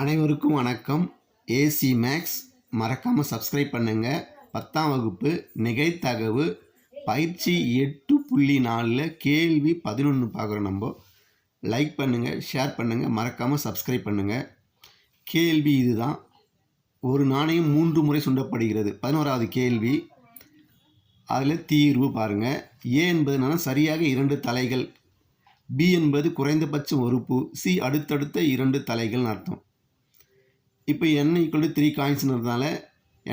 அனைவருக்கும் வணக்கம். AC maths மறக்காமல் சப்ஸ்கிரைப் பண்ணுங்கள். 10ஆம் வகுப்பு நிகழ்தகவு பயிற்சி 8.4 கேள்வி 11 பார்க்குறோம். நம்ம லைக் பண்ணுங்கள், ஷேர் பண்ணுங்கள், மறக்காமல் சப்ஸ்கிரைப் பண்ணுங்கள். கேள்வி இதுதான். ஒரு நாணயம் 3 முறை சுண்டப்படுகிறது. 11வது கேள்வி. அதில் தீர்வு பாருங்கள். ஏ என்பதுனால சரியாக 2 தலைகள், பி என்பது குறைந்தபட்சம் ஒரு பூ, சி அடுத்தடுத்த 2 தலைகள்னு அர்த்தம். இப்போ n = 3 காயின்ஸ்ன்றதுனால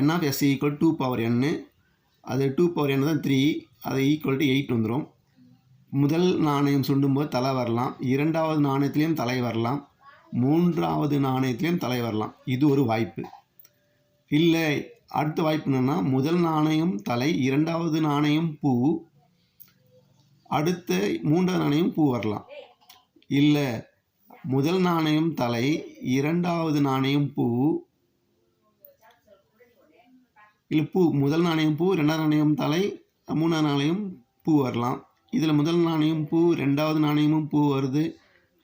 n of s = 2 power n, அது 2 power n தான் 3, அது = 8 வந்துடும். முதல் நாணயம் சுண்டும்போது தலை வரலாம், இரண்டாவது நாணயத்திலையும் தலை வரலாம், மூன்றாவது நாணயத்திலையும் தலை வரலாம். இது ஒரு வாய்ப்பு. இல்லை, அடுத்த வாய்ப்பு என்னென்னா முதல் நாணயம் தலை, இரண்டாவது நாணயம் பூ, அடுத்த மூன்றாவது நாணயம் பூ வரலாம். இல்லை, முதல் நாணயம் தலை, இரண்டாவது நாணயம் பூ, இல்லை பூ, முதல் நாணயம் பூ, ரெண்டாவது நாணயம் தலை, மூணாவது நாணயம் பூ வரலாம். இதில் முதல் நாணயம் பூ, ரெண்டாவது நாணயமும் பூ வருது,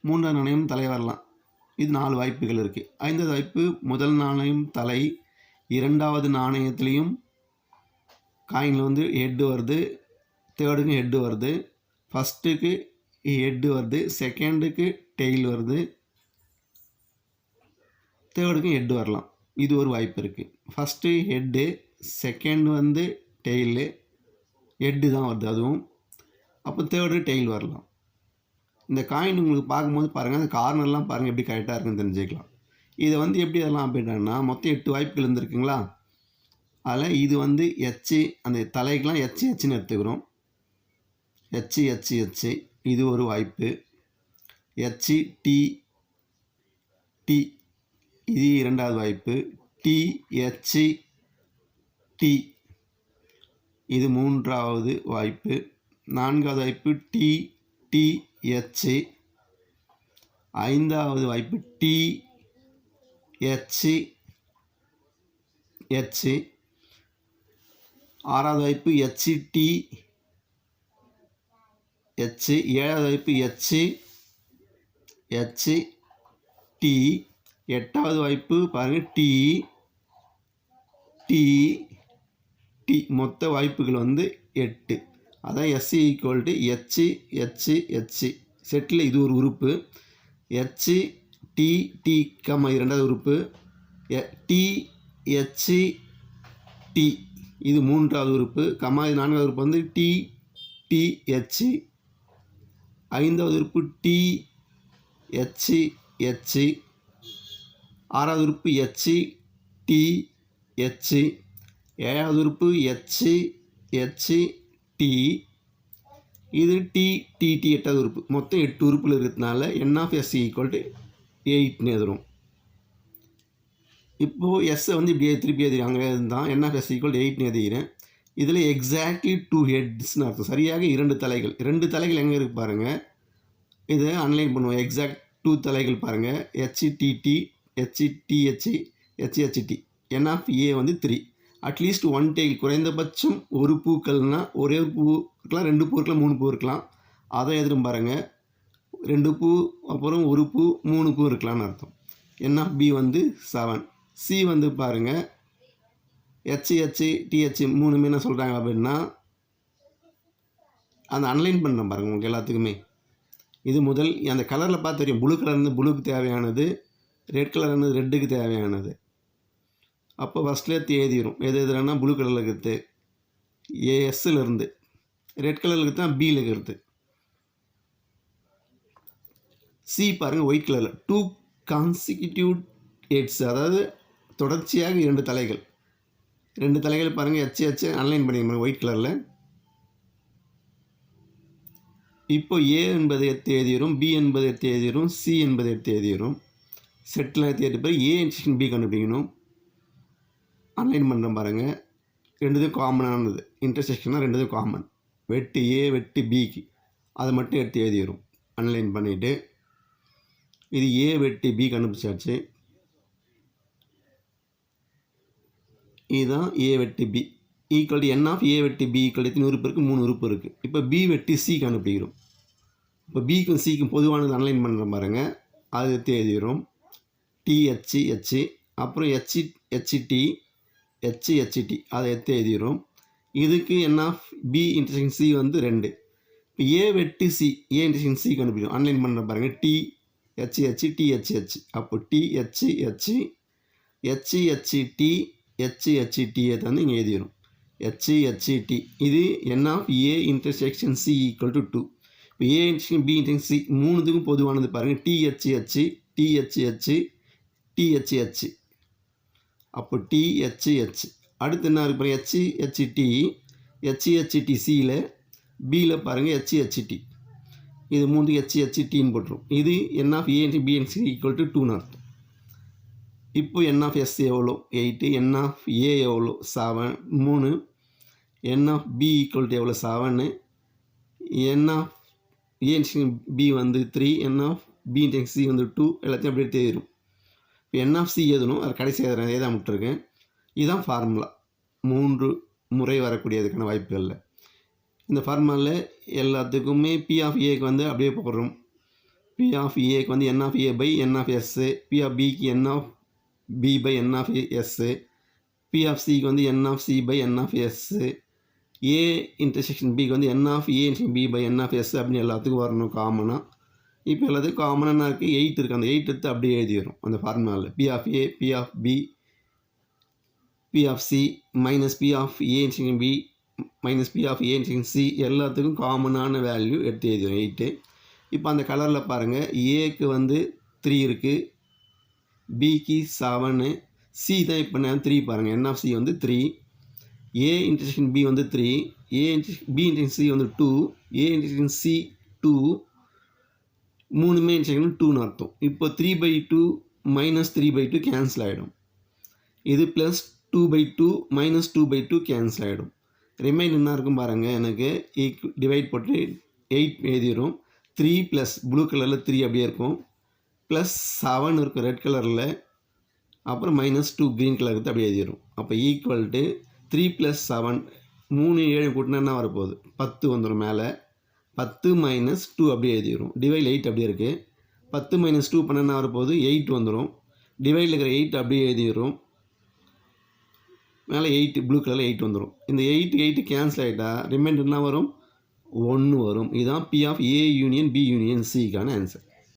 மூன்றாவது நாணயம் தலை வரலாம். இது 4 வாய்ப்புகள் இருக்குது. 5வது வாய்ப்பு முதல் நாணயம் தலை, இரண்டாவது நாணயத்துலேயும் காயினில் ஹெட்டு வருது, தேர்டுக்கு ஹெட்டு வருது, ஃபஸ்ட்டுக்கு ஹெட்டு வருது, செகண்டுக்கு டெயில் வருது, தேர்டுக்கும் ஹெட்டு வரலாம். இது ஒரு வாய்ப்பு இருக்குது. First head, second tail, head தான் வருது அதுவும். அப்போ தேர்டு டெயில் வரலாம். இந்த காயின் உங்களுக்கு பார்க்கும்போது பாருங்கள், அந்த கார்னர்லாம் பாருங்கள் எப்படி கரெக்டாக இருக்குன்னு தெரிஞ்சுக்கலாம். இதை எப்படி எல்லாம் அப்படின்னா மொத்தம் 8 வாய்ப்புகள் இருந்துருக்குங்களா. அதில் இது எச்சு, அந்த தலைக்கெலாம் எச்சுன்னு எடுத்துக்கிறோம். எச்சு இது ஒரு வாய்ப்பு. எச்சு டி டி இது இரண்டாவது வாய்ப்பு. டி எச்சு டி இது மூன்றாவது வாய்ப்பு. 4வது வாய்ப்பு டி டி எச்சு. 5வது வாய்ப்பு டி எச்சு எச்சு. 6வது வாய்ப்பு எச்சு டி எச்சு. 7வது வாய்ப்பு எச்சு எச்சு டி. 8வது வாய்ப்பு பாருங்கள் டி டி டி. மொத்த வாய்ப்புகள் 8. அதான் எஸ்சி = எச்சு எச்சு எச்சு. செட்டில் இது ஒரு உறுப்பு. எச்சு டி டி இரண்டாவது உறுப்பு. டி எச்சு டி இது மூன்றாவது உறுப்பு. இது 4வது உறுப்பு டி டி எச்சு. 5வது உறுப்பு டி எச்சு எச்சு. 6வது உறுப்பு எச்சு டி எச்சு. 7வது உறுப்பு எச்சு எச்சு டி. இது டி டி டி 8வது உறுப்பு. மொத்தம் 8 உறுப்பில் இருக்கிறதுனால n of s = 8ன்னு எழுதுறோம். இப்போது எஸ்ஸை இப்படி திருப்பி எழுதிடுறாங்க. தான் n of s = 8ன்னு எழுதிக்கிறேன். இதில் எக்ஸாக்ட்லி 2 ஹெட்ஸ்ன்னு அர்த்தம். சரியாக 2 தலைகள். 2 தலைகள் எங்கே இருக்குது பாருங்கள். இதை அனலைன் பண்ணுவோம். எக்ஸாக்ட் 2 தலைகள் பாருங்கள். HDT HDH HHT. n of a 3. At least 1 tail, குறைந்தபட்சம் ஒரு பூக்கள்னால் ஒரே பூ இருக்கலாம், 2 பூ இருக்கலாம், 3 பூ இருக்கலாம். அதை எதிரும் பாருங்கள். 2 பூ, அப்புறம் ஒரு பூ, 3 பூ இருக்கலாம்னு அர்த்தம். n of b 7. c பாருங்கள் HHTH 3 என்ன சொல்கிறாங்க அப்படின்னா, அந்த அனலைன் பண்ணுறேன் பாருங்கள் உங்களுக்கு எல்லாத்துக்குமே. இது முதல் அந்த கலரில் பார்த்து தெரியும். ப்ளூ கலர் ப்ளூக்கு தேவையானது, ரெட் கலர் ரெட்டுக்கு தேவையானது. அப்போ ஃபஸ்ட்லேயே எழுதிடும். எது எதுனா ப்ளூ கலரில் இருக்கிறது ஏஎஸ்லேருந்து, ரெட் கலரில் இருக்கிறது தான் பியில் இருக்கிறது. சி பாருங்கள் ஒயிட் கலரில் 2 கான்சிக்யூட்டிவ் ஹெட்ஸ், அதாவது தொடர்ச்சியாக 2 தலைகள். 2 தலைகள் பாருங்கள். ஹெச் அனலைன் பண்ணிக்கணும் ஒயிட் கலரில். இப்போ ஏ என்பதை எடுத்து எழுதிடும், பி என்பதை எடுத்து எழுதிடும், சி என்பதை எடுத்து எழுதிடும். செட்டில் எடுத்து எழுதி பிறகு ஏ இன்டர்செக்ஷன் பி கண்டுபிடிக்கணும். அனலைன் பண்ணுறோம் பாருங்கள். 2தும் காமனானது. இன்டர்செக்ஷனாக 2தும் காமன். வெட்டு ஏ வெட்டு பிக்கு அதை மட்டும் எடுத்து எழுதிடும். அனலைன் பண்ணிவிட்டு இது ஏ வெட்டு பி கண்டுபிடிச்சாச்சு. இதுதான் ஏ வெட்டு பி = n of a வெட்டு b = எத்தனை உறுப்பு இருக்குது? 3 உறுப்பு இருக்குது. இப்போ b வெட்டு c கண்டுபிடிக்கிறோம். இப்போ பிக்கும் சிக்கும் பொதுவானது அனலைன் பண்ணுற பாருங்கள். அதை எடுத்து எழுதிடும். டிஹெச்ஹெச் அப்புறம் ஹெச்டி ஹெச்டி அதை எடுத்து எழுதிடும். இதுக்கு என் ஆஃப் பி இன்டர்செக்ஷன் சி வந்து 2. இப்போ ஏ வெட்டு சி, ஏ இன்டர்செக்ஷன் சி கண்டுபிடிக்கும். ஆன்லைன் பண்ணுற பாருங்கள், டிஹெச்ஹெச் அப்போ டிஹெச்ஹெச் ஹெச்ஹெச்டி வந்து இங்கே எழுதிடும். ஹெச்ஹெச்டி இது n of A intersection C equal to 2. இப்போ A intersection B intersection C மூணுத்துக்கும் பொதுவானது பாருங்கள், டிஹெச்ஹெச் அப்போ டிஹெச்ஹெச். அடுத்து என்ன இருக்கு பாருங்கள், ஹெச்ஹெச்டி சியில் பியில் பாருங்கள் ஹெச்ஹெச்டி. இது மூணுக்கு ஹெச்ஹெச்டின்னு போட்டுரும். இது n of A into B C equal to 2ன்னு அர்த்தம். இப்போ என் ஆஃப் எஸ் எவ்வளோ 8, என் ஆஃப் ஏ எவ்வளோ 7 3, என் ஆஃப் பி ஈக்குவல் டு எவ்வளோ 7, என் ஆஃப் ஏ இன்டர்செக்ஷன் பி வந்து 3, என் ஆஃப் பி இன்டர்செக்ஷன் சி வந்து 2. எல்லாத்தையும் அப்படியே தேடும். இப்போ என் ஆஃப் சி எழுதணும், அது கடைசி எழுதான் விட்டுருக்கேன். இதுதான் ஃபார்முலா. 3 முறை வரக்கூடியதுக்கான வாய்ப்புகளில் இந்த ஃபார்முலாவில் எல்லாத்துக்குமே பி ஆஃப் ஏக்கு வந்து அப்படியே போடுறோம். பி ஆஃப் ஏக்கு வந்து n of A by n of S, P of பிக்கு n of B by n of S, P of சிக்கு வந்து n of C by n of S, A intersection பிக்கு வந்து n of A intersection B by n of S அப்படின்னு எல்லாத்துக்கும் வரணும் காமனாக. இப்போ எல்லாத்துக்கும் காமனாக இருக்குது 8 இருக்குது. அந்த 8 எடுத்து அப்படியே எழுதி வரும் அந்த ஃபார்முலாவில். P of A, P of B, P of C minus P of A intersection P minus P of A intersection C எல்லாத்துக்கும் காமனான வேல்யூ எடுத்து எழுதிடும் 8. இப்போ அந்த கலரில் பாருங்கள், ஏக்கு வந்து 3 இருக்குது, பிக்கு 7, சி தான் இப்போ நான் 3 பாருங்கள், என் ஆஃப் சி வந்து 3, ஏ இன்டர்செக்ஷன் பி வந்து 3, பி இன்டர்செக்ஷன் சி வந்து 2, ஏ இன்டர்செக்ஷன் சி 2, மூணுமே இன்டர்செக்ஷன் 2ன்னு அர்த்தம். இப்போ 3/2 மைனஸ் 3/2 கேன்சல் ஆகிடும். இது ப்ளஸ் 2/2 மைனஸ் 2/2 கேன்சல் ஆகிடும். ரிமைண்ட் என்ன இருக்கும் பாருங்கள், எனக்கு டிவைட் போட்டு 8 எழுதிடும். 3 ப்ளஸ் ப்ளூ கலரில் 3 அப்படியே இருக்கும், ப்ளஸ் 7 இருக்கும் ரெட் கலரில், அப்புறம் மைனஸ் 2 க்ரீன் கலர் எடுத்து அப்படியே எழுதிடும். அப்போ ஈக்குவல் டு 3 + 7 3 7 கூட்டினா என்ன வரப்போகுது 10 வந்துடும். மேலே 10 மைனஸ் 2 அப்படியே எழுதிடும். டிவைட் 8 அப்படியே இருக்குது. 10 மைனஸ் 2 பண்ண என்ன வரப்போகுது 8 வந்துடும். டிவைடில் இருக்கிற 8 அப்படியே எழுதிடும். மேலே 8 ப்ளூ கலரில் 8 வந்துடும். இந்த 8 கேன்சல் ஆகிட்டா ரிமைண்டர் என்ன வரும் 1 வரும். இதுதான் P of A union B union சிக்கான ஆன்சர்.